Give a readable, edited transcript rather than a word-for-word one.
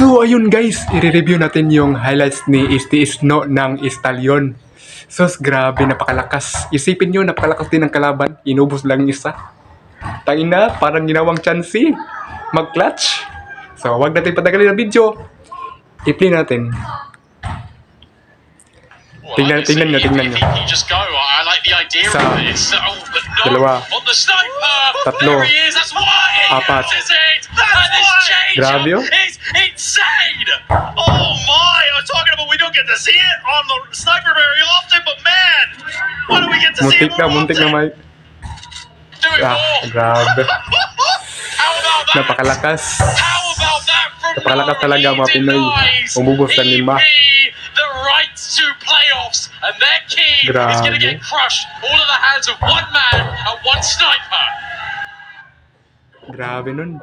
So ayun guys, i-review natin yung highlights ni Sno ng Stallion. Sus, grabe, napakalakas. Isipin nyo, napakalakas din ng kalaban. Inubos lang isa. Tangina, parang ginawang chansey mag-clutch. So, wag natin patagalin ang video. I-play natin. Tingnan nyo. Isa, dalawa, tatlo, apat. Grabe yun. Oh my! I'm talking about we don't get to see it on the sniper very often, but man, why do we get to see it more Muntik na often? may. Grabe. Napakalakas. Napakalakas talaga mga Pinoy. Umubos ng lima. The rights to playoffs, and their king is going to get crushed all in the hands of one man and one sniper. Grabe nun.